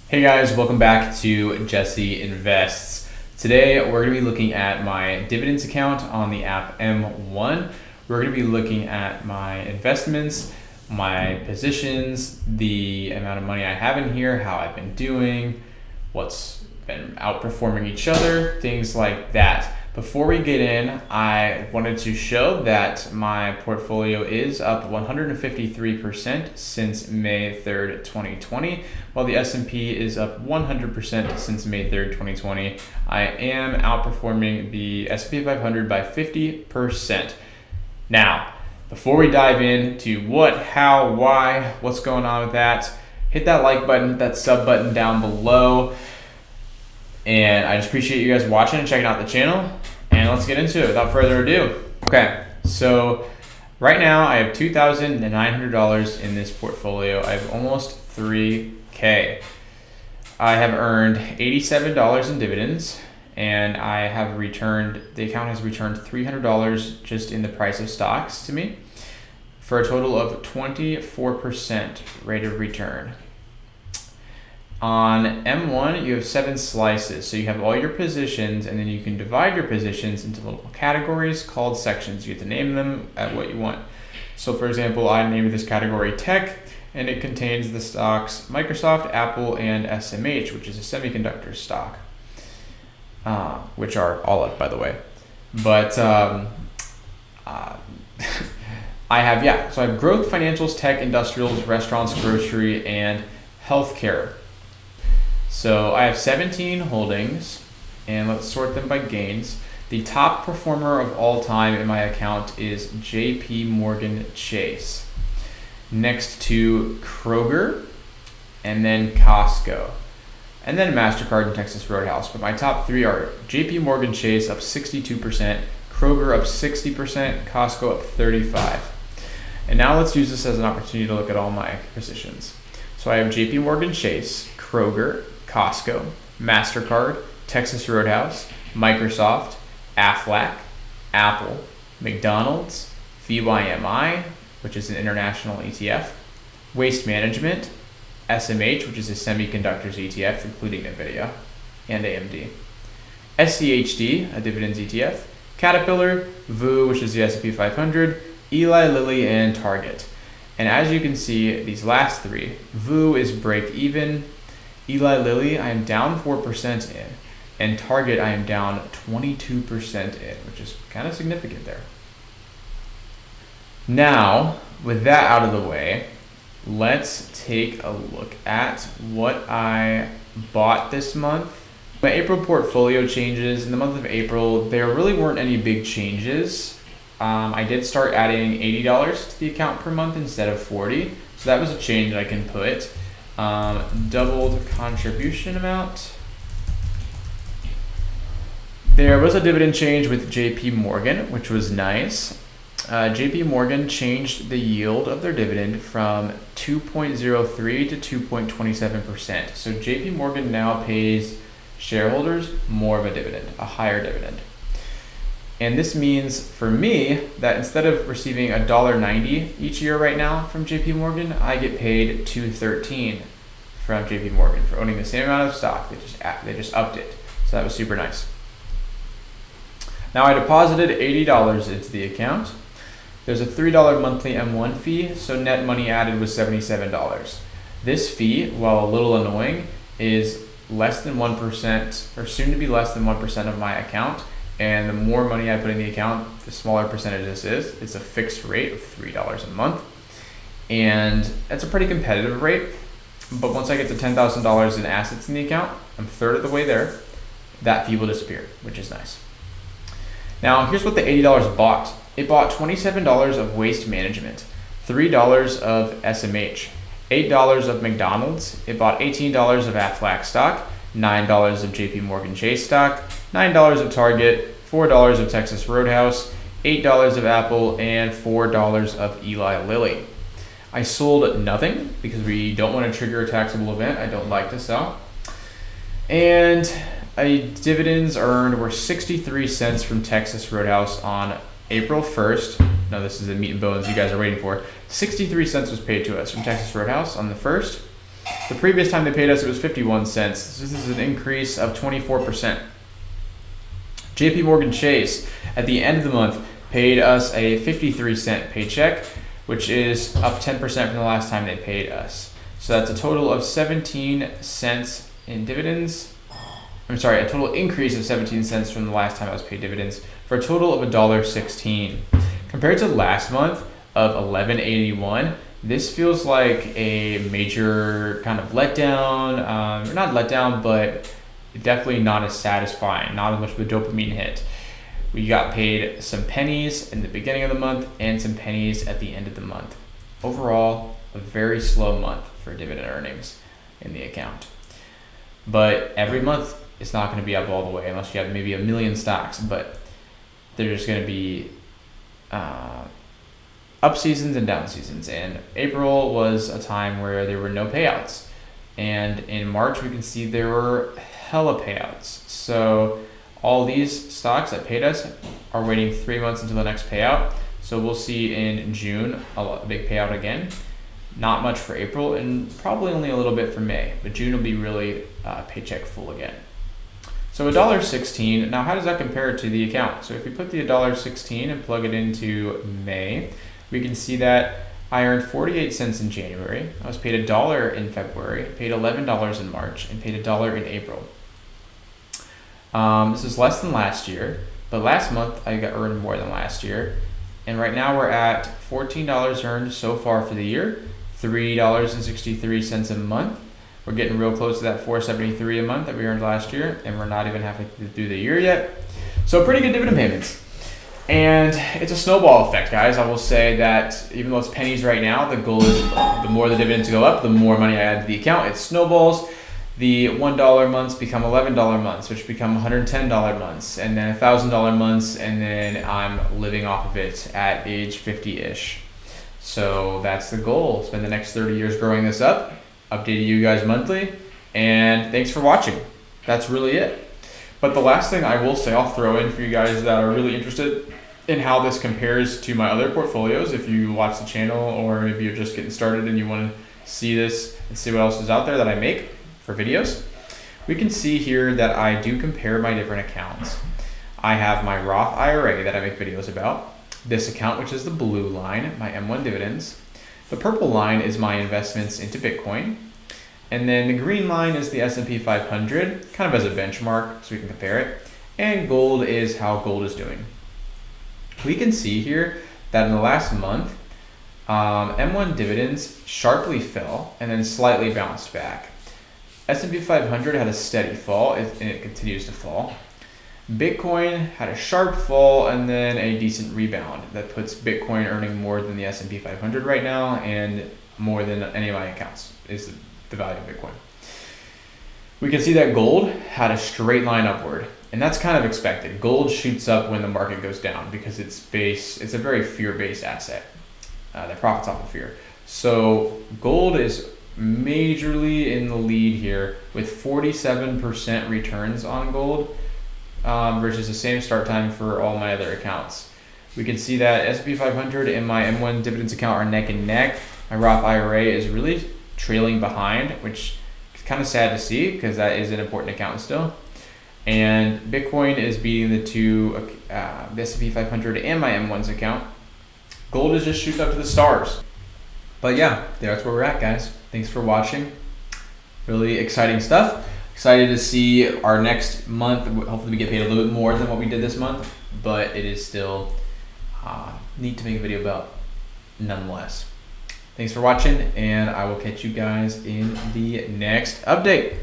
Hey guys, welcome back to Jesse Invests. Today we're going to be looking at my dividends account on the app M1. We're going to be looking at my investments, my positions, the amount of money I have in here, how I've been doing, what's been outperforming each other, things like that. Before we get in, I wanted to show that my portfolio is up 153% since May 3rd, 2020, while the S&P is up 100% since May 3rd, 2020. I am outperforming the S&P 500 by 50%. Now, before we dive into what, how, why, what's going on with that, hit that like button, hit that sub button down below. And I just appreciate you guys watching and checking out the channel. And let's get into it without further ado. Okay, so right now I have $2,900 in this portfolio. I have almost $3K. I have earned $87 in dividends, and the account has returned $300 just in the price of stocks to me, for a total of 24% rate of return. On M1, you have 7 slices. So you have all your positions, and then you can divide your positions into little categories called sections. You get to name them at what you want. So for example, I named this category Tech, and it contains the stocks Microsoft, Apple, and SMH, which is a semiconductor stock, which are all up, by the way. But I have growth, financials, tech, industrials, restaurants, grocery, and healthcare. So I have 17 holdings, and let's sort them by gains. The top performer of all time in my account is JP Chase, next to Kroger, and then Costco, and then MasterCard and Texas Roadhouse. But my top 3 are JP Chase up 62%, Kroger up 60%, Costco up 35%. And now let's use this as an opportunity to look at all my positions. So I have JP Chase, Kroger, Costco, MasterCard, Texas Roadhouse, Microsoft, Aflac, Apple, McDonald's, VYMI, which is an international ETF, Waste Management, SMH, which is a semiconductors ETF, including NVIDIA and AMD, schd, a dividends ETF, Caterpillar, VU, which is the S&P 500, Eli Lilly, and Target. And as you can see, these last 3, VU is break even, Eli Lilly, I am down 4% in, and Target, I am down 22% in, which is kind of significant there. Now, with that out of the way, let's take a look at what I bought this month. My April portfolio changes. In the month of April, there really weren't any big changes. I did start adding $80 to the account per month instead of $40, so that was a change I can put. Doubled contribution amount. There was a dividend change with JP, which was nice. JP changed the yield of their dividend from 2.03 to 2.27%. So JP now pays shareholders more of a dividend, a higher dividend. And this means for me that instead of receiving $1.90 each year right now from JP, I get paid $2.13 from JP for owning the same amount of stock. They just upped it. So that was super nice. Now I deposited $80 into the account. There's a $3 monthly M1 fee, so net money added was $77. This fee, while a little annoying, is less than 1%, or soon to be less than 1% of my account. And the more money I put in the account, the smaller percentage this is. It's a fixed rate of $3 a month. And that's a pretty competitive rate. But once I get to $10,000 in assets in the account, I'm a third of the way there, that fee will disappear, which is nice. Now, here's what the $80 bought. It bought $27 of Waste Management, $3 of SMH, $8 of McDonald's. It bought $18 of Aflac stock, $9 of JP Chase stock, $9 of Target, $4 of Texas Roadhouse, $8 of Apple, and $4 of Eli Lilly. I sold nothing because we don't want to trigger a taxable event. I don't like to sell. And dividends earned were 63 cents from Texas Roadhouse on April 1st. No, this is the meat and bones you guys are waiting for. 63 cents was paid to us from Texas Roadhouse on the 1st. The previous time they paid us, it was 51 cents. So this is an increase of 24%. JP Morgan Chase, at the end of the month, paid us a 53-cent paycheck, which is up 10% from the last time they paid us. So that's a total of 17 cents in dividends. I'm sorry, a total increase of 17 cents from the last time I was paid dividends, for a total of $1.16. Compared to last month of $11.81, this feels like a major kind of letdown. Not letdown, but definitely not as satisfying, not as much of a dopamine hit. We got paid some pennies in the beginning of the month and some pennies at the end of the month. Overall, a very slow month for dividend earnings in the account. But every month, it's not going to be up all the way unless you have maybe a million stocks, but there's going to be up seasons and down seasons. And April was a time where there were no payouts. And in March, we can see there were hella payouts. So all these stocks that paid us are waiting 3 months until the next payout. So we'll see in June a big payout again. Not much for April, and probably only a little bit for May, but June will be really paycheck full again. So $1.16, now how does that compare to the account? So if we put the $1.16 and plug it into May, we can see that I earned 48 cents in January, I was paid $1 in February, paid $11 in March, and paid $1 in April. This is less than last year, but last month I got earned more than last year. And right now we're at $14 earned so far for the year, $3.63 a month. We're getting real close to that $4.73 a month that we earned last year, and we're not even halfway through the year yet. So pretty good dividend payments. And it's a snowball effect, guys. I will say that even though it's pennies right now, the goal is the more the dividends go up, the more money I add to the account. It snowballs. The $1 months become $11 months, which become $110 months, and then $1,000 months, and then I'm living off of it at age 50-ish. So that's the goal. Spend the next 30 years growing this up, updating you guys monthly, and thanks for watching. That's really it. But the last thing I will say, I'll throw in for you guys that are really interested in how this compares to my other portfolios. If you watch the channel, or maybe you're just getting started and you want to see this and see what else is out there that I make for videos, we can see here that I do compare my different accounts. I have my Roth IRA that I make videos about, this account, which is the blue line, my M1 dividends. The purple line is my investments into Bitcoin. And then the green line is the S&P 500, kind of as a benchmark so we can compare it. And gold is how gold is doing. We can see here that in the last month, M1 dividends sharply fell and then slightly bounced back. S&P 500 had a steady fall, and it continues to fall. Bitcoin had a sharp fall and then a decent rebound. That puts Bitcoin earning more than the S&P 500 right now, and more than any of my accounts is the value of Bitcoin. We can see that gold had a straight line upward, and that's kind of expected. Gold shoots up when the market goes down because it's a very fear-based asset that profits off of fear. So gold is majorly in the lead here with 47% returns on gold versus the same start time for all my other accounts. We can see that S&P 500 and my M1 dividends account are neck and neck. My Roth IRA is really trailing behind, which is kind of sad to see because that is an important account still. And Bitcoin is beating the two, the S&P 500 and my M1's account. Gold is just shooting up to the stars. But yeah, that's where we're at, guys. Thanks for watching. Really exciting stuff. Excited to see our next month. Hopefully we get paid a little bit more than what we did this month, but it is still neat to make a video about nonetheless. Thanks for watching, and I will catch you guys in the next update.